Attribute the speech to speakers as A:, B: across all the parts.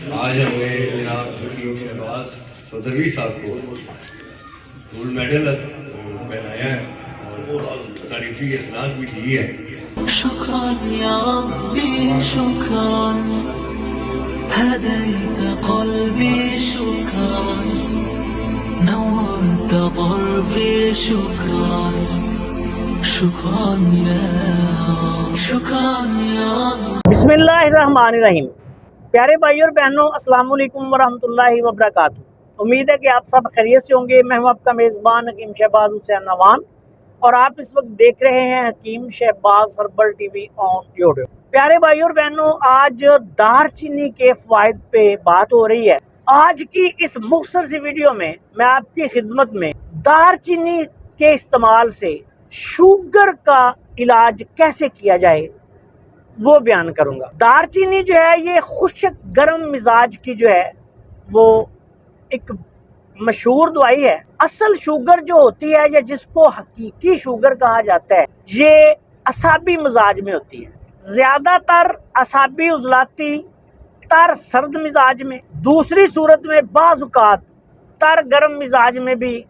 A: आज हमें जनाब हकीम शहबाज चौधरी साहब को गोल्ड मेडल पहनाया है और तारीफी इसनाद भी दी है।
B: شكرا يا ربي شكرا هديت قلبي شكرا نورت ضربي شكرا شكرا يا
C: बिस्मिल्लाहिर्रहमानिर्रहीम। प्यारे भाई और बहनों, अस्सलाम वालेकुम वरहमतुल्लाहि वबरकातुहू। उम्मीद है कि आप सब खैरियत से होंगे। मैं हूं आपका मेज़बान हकीम शहबाज हुसैन नवान और आप इस वक्त देख रहे हैं Hakeem Shahbaz herbal TV on YouTube. प्यारे भाई और बहनों, आज दारचीनी के फ़वाइद पे बात हो रही है। आज की इस मुख्तसर सी वीडियो में मैं आपकी खिदमत में दारचीनी के इस्तेमाल से शुगर का इलाज कैसे किया जाए वो बयान करूंगा। दारचीनी जो है ये खुश्क गर्म मिजाज की जो है वो एक मशहूर दवाई है। असल शुगर जो होती है या जिसको हकीकी शुगर कहा जाता है, ये असाबी मिजाज में होती है। ज्यादातर असाबी उजलाती तर सर्द मिजाज में, दूसरी सूरत में बाज़-औक़ात तर गर्म मिजाज में भी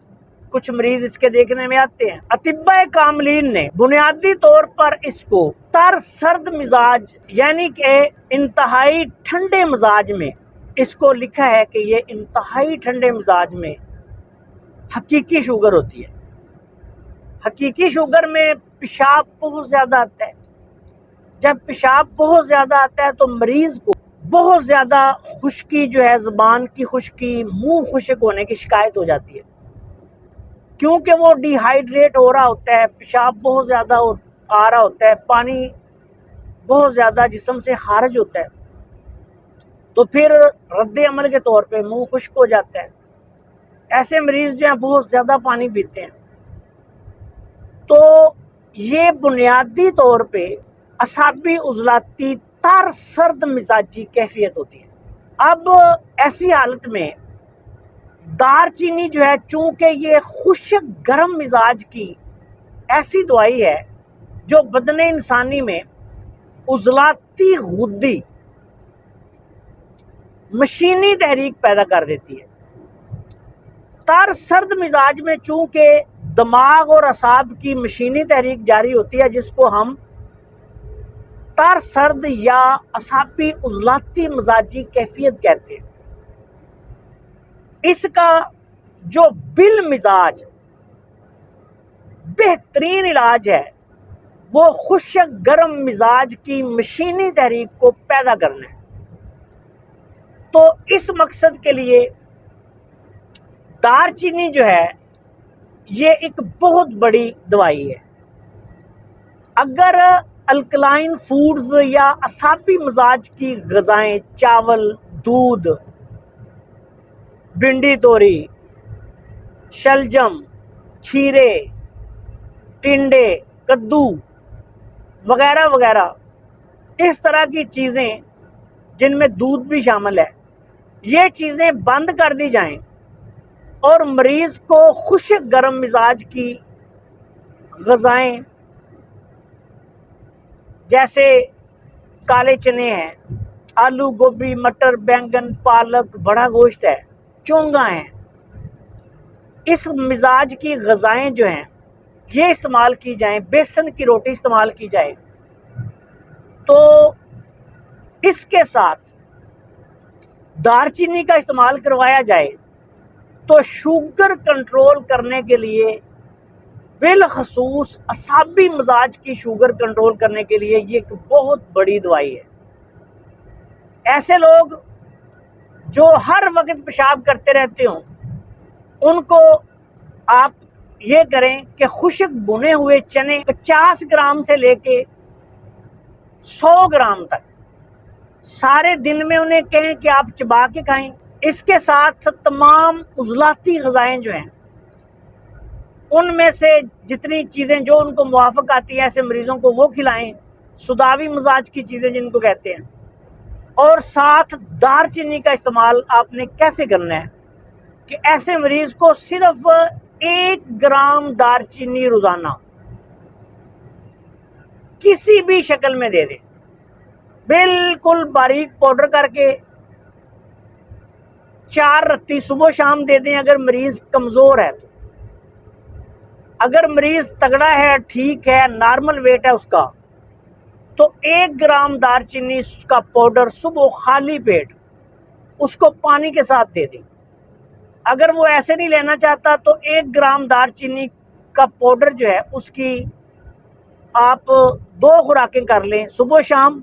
C: कुछ मरीज इसके देखने में आते हैं। अतिब्बा कामलीन ने बुनियादी तौर पर इसको तर सर्द मिजाज यानी कि इंतहाई ठंडे मिजाज में इसको लिखा है कि ये इंतहाई ठंडे मिजाज में हकीकी शुगर होती है। हकीकी शुगर में पेशाब बहुत ज़्यादा आता है। जब पेशाब बहुत ज़्यादा आता है तो मरीज़ को बहुत ज़्यादा खुश्की जो है, ज़ुबान की खुश्की, मुंह खुश्क होने की शिकायत हो जाती है, क्योंकि वो डिहाइड्रेट हो रहा होता है, पेशाब बहुत ज़्यादा आ रहा होता है, पानी बहुत ज़्यादा जिस्म से खारिज होता है, तो फिर रद्द अमल के तौर पे मुंह खुश्क हो जाता है। ऐसे मरीज़ जो हैं बहुत ज़्यादा पानी पीते हैं। तो ये बुनियादी तौर पे असाबी उजलाती तर सर्द मिजाजी कैफियत होती है। अब ऐसी हालत में दारचीनी जो है, चूँकि ये खुश्क गर्म मिजाज की ऐसी दवाई है जो बदन इंसानी में उजलाती गुद्दी मशीनी तहरीक पैदा कर देती है। तर सर्द मिजाज में चूँकि दिमाग और असाब की मशीनी तहरीक जारी होती है, जिसको हम तर सर्द या असाबी उजलाती मिजाजी कैफियत कहते हैं। इसका जो बिल मिजाज बेहतरीन इलाज है वो खुश्क गर्म मिजाज की मशीनी तहरीक को पैदा करना है। तो इस मकसद के लिए दारचीनी जो है ये एक बहुत बड़ी दवाई है। अगर अल्कलाइन फूड्स या असाबी मिजाज की ग़िज़ाएं, चावल, दूध, भिंडी तोरी, शलजम, खीरे, टिंडे, कद्दू वगैरह वगैरह, इस तरह की चीज़ें जिनमें दूध भी शामिल है, ये चीज़ें बंद कर दी जाएं और मरीज़ को खुश्क गर्म मिजाज की ग़िज़ाएं जैसे काले चने हैं, आलू, गोभी, मटर, बैंगन, पालक, बड़ा गोश्त है, चोंगा हैं, इस मिजाज की ग़िज़ाएं जो हैं ये इस्तेमाल की जाएं। बेसन की रोटी इस्तेमाल की जाए। तो इसके साथ दारचीनी का इस्तेमाल करवाया जाए तो शुगर कंट्रोल करने के लिए, बिलखसूस असाबी मिजाज की शुगर कंट्रोल करने के लिए ये एक बहुत बड़ी दवाई है। ऐसे लोग जो हर वक्त पेशाब करते रहते हों, उनको आप ये करें कि खुश्क भुने हुए चने 50 ग्राम से लेके 100 ग्राम तक सारे दिन में उन्हें कहें कि आप चबा के खाएं। इसके साथ तमाम उजलाती ग़िज़ाएं जो हैं उनमें से जितनी चीज़ें जो उनको मुवाफ़िक आती हैं ऐसे मरीज़ों को वो खिलाएं, सुदावी मिजाज की चीज़ें जिनको कहते हैं। और साथ दारचीनी का इस्तेमाल आपने कैसे करना है कि ऐसे मरीज़ को सिर्फ 1 ग्राम दारचीनी रोज़ाना किसी भी शक्ल में दे दें, बिल्कुल बारीक पाउडर करके 4 रत्ती सुबह शाम दे दें अगर मरीज़ कमज़ोर है तो। अगर मरीज़ तगड़ा है, ठीक है, नॉर्मल वेट है उसका, तो 1 ग्राम दारचीनी का पाउडर सुबह खाली पेट उसको पानी के साथ दे दें। अगर वो ऐसे नहीं लेना चाहता तो 1 ग्राम दारचीनी का पाउडर जो है उसकी आप 2 खुराकें कर लें सुबह शाम,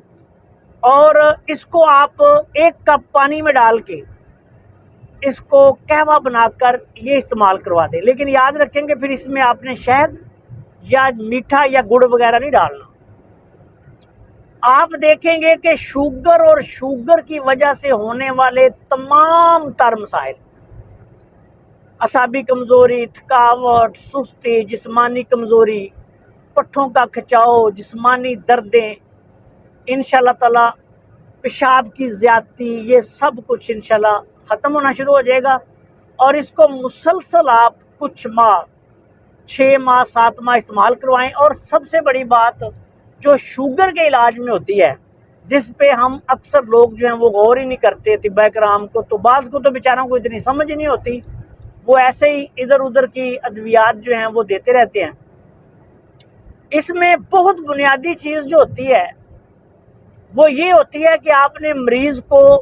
C: और इसको आप 1 कप पानी में डाल के इसको कहवा बनाकर ये इस्तेमाल करवा दें। लेकिन याद रखेंगे फिर इसमें आपने शहद या मीठा या गुड़ वगैरह नहीं डालना। आप देखेंगे कि शुगर और शुगर की वजह से होने वाले तमाम तर मसाइल, असाबी कमज़ोरी, थकावट, सुस्ती, जिस्मानी कमज़ोरी, पट्ठों का खिंचाव, जिस्मानी दर्दें, इंशाल्लाह ताला पेशाब की ज़्यादती, ये सब कुछ इंशाल्लाह ख़त्म होना शुरू हो जाएगा। और इसको मुसलसल आप कुछ माह, 6 माह 7 माह इस्तेमाल करवाएं। और सबसे बड़ी बात जो शुगर के इलाज में होती है, जिस पे हम अक्सर लोग जो हैं वो गौर ही नहीं करते तिब्बा कराम को, तो बाज़ को तो बेचारों को इतनी समझ ही नहीं होती, वो ऐसे ही इधर उधर की अद्वियात जो हैं वो देते रहते हैं। इसमें बहुत बुनियादी चीज़ जो होती है वो ये होती है कि आपने मरीज़ को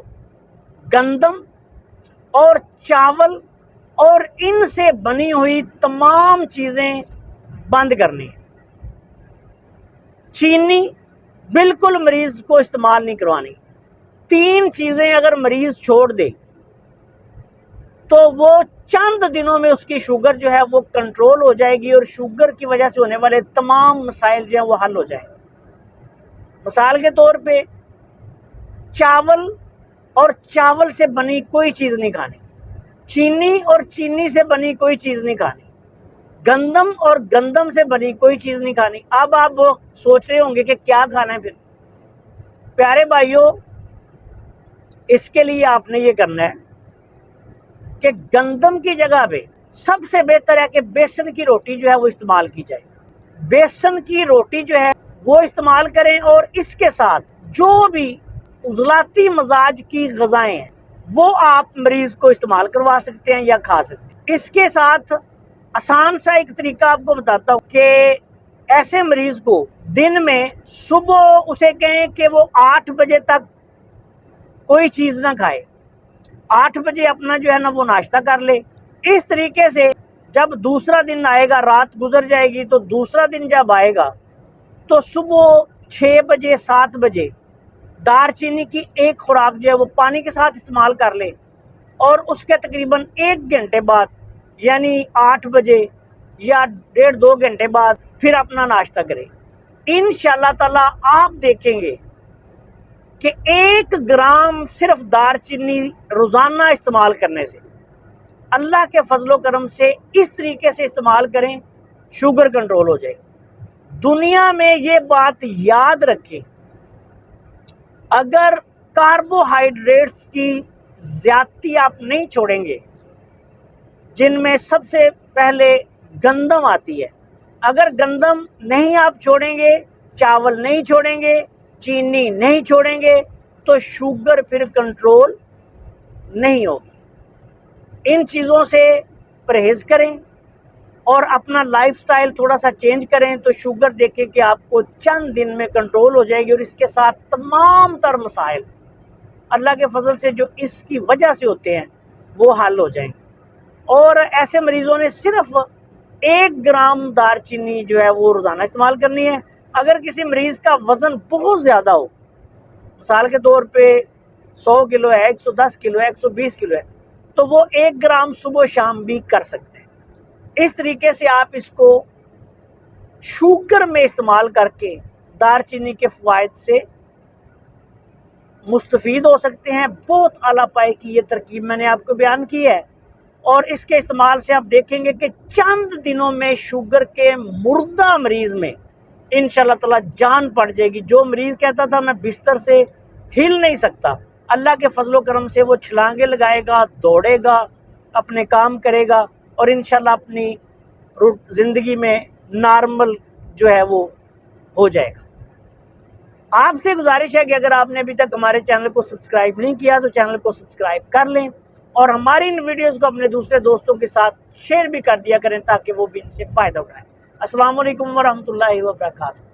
C: गंदम और चावल और इनसे बनी हुई तमाम चीज़ें बंद करनी है। चीनी बिल्कुल मरीज़ को इस्तेमाल नहीं करवानी। 3 चीज़ें अगर मरीज़ छोड़ दे तो वो चंद दिनों में उसकी शुगर जो है वो कंट्रोल हो जाएगी और शुगर की वजह से होने वाले तमाम मसाइल जो हैं वो हल हो जाएंगे। मिसाल के तौर पे चावल और चावल से बनी कोई चीज़ नहीं खानी, चीनी और चीनी से बनी कोई चीज़ नहीं खानी, गंदम और गंदम से बनी कोई चीज़ नहीं खानी। अब आप सोच रहे होंगे कि क्या खाना है फिर। प्यारे भाइयों, इसके लिए आपने ये करना है कि गंदम की जगह पे सबसे बेहतर है कि बेसन की रोटी जो है वो इस्तेमाल की जाए। बेसन की रोटी जो है वो इस्तेमाल करें और इसके साथ जो भी उजलाती मजाज की ग़िज़ाएं हैं वो आप मरीज़ को इस्तेमाल करवा सकते हैं या खा सकते हैं। इसके साथ आसान सा एक तरीका आपको बताता हूँ कि ऐसे मरीज़ को दिन में सुबह उसे कहें कि वो 8 बजे तक कोई चीज़ ना खाए, 8 बजे अपना जो है ना वो नाश्ता कर ले। इस तरीके से जब दूसरा दिन आएगा, रात गुजर जाएगी, तो दूसरा दिन जब आएगा तो सुबह 6 बजे 7 बजे दारचीनी की 1 खुराक जो है वो पानी के साथ इस्तेमाल कर ले, और उसके तकरीबन 1 घंटे बाद यानी 8 बजे या 1.5-2 घंटे बाद फिर अपना नाश्ता करें। इंशाल्लाह ताला आप देखेंगे कि 1 ग्राम सिर्फ दारचीनी रोज़ाना इस्तेमाल करने से, अल्लाह के फजलो करम से इस तरीके से इस्तेमाल करें, शुगर कंट्रोल हो जाएगी। दुनिया में ये बात याद रखें, अगर कार्बोहाइड्रेट्स की ज़्यादती आप नहीं छोड़ेंगे, जिनमें सबसे पहले गंदम आती है, अगर गंदम नहीं आप छोड़ेंगे, चावल नहीं छोड़ेंगे, चीनी नहीं छोड़ेंगे, तो शुगर फिर कंट्रोल नहीं होगी। इन चीज़ों से परहेज़ करें और अपना लाइफस्टाइल थोड़ा सा चेंज करें, तो शुगर देखें कि आपको चंद दिन में कंट्रोल हो जाएगी। और इसके साथ तमाम तर मसाइल अल्लाह के फजल से जो इसकी वजह से होते हैं वो हल हो जाएंगे। और ऐसे मरीज़ों ने सिर्फ 1 ग्राम दारचीनी जो है वो रोज़ाना इस्तेमाल करनी है। अगर किसी मरीज़ का वज़न बहुत ज़्यादा हो, मिसाल के तौर पे 100 किलो है, 110 किलो है, 120 किलो है, तो वो 1 ग्राम सुबह शाम भी कर सकते हैं। इस तरीके से आप इसको शुगर में इस्तेमाल करके दारचीनी के फ़वाइद से मुस्तफ़ीद हो सकते हैं। बहुत आला पाए की ये तरकीब मैंने आपको बयान की है, और इसके इस्तेमाल से आप देखेंगे कि चंद दिनों में शुगर के मुर्दा मरीज़ में इंशाल्लाह ताला जान पड़ जाएगी। जो मरीज़ कहता था मैं बिस्तर से हिल नहीं सकता, अल्लाह के फजलो करम से वो छलांगे लगाएगा, दौड़ेगा, अपने काम करेगा और इंशाल्लाह अपनी ज़िंदगी में नॉर्मल जो है वो हो जाएगा। आपसे गुजारिश है कि अगर आपने अभी तक हमारे चैनल को सब्सक्राइब नहीं किया तो चैनल को सब्सक्राइब कर लें اور ہماری ان ویڈیوز کو اپنے دوسرے دوستوں کے ساتھ شیئر بھی کر دیا کریں تاکہ وہ بھی ان سے فائدہ اٹھائیں۔ السلام علیکم ورحمۃ اللہ وبرکاتہ۔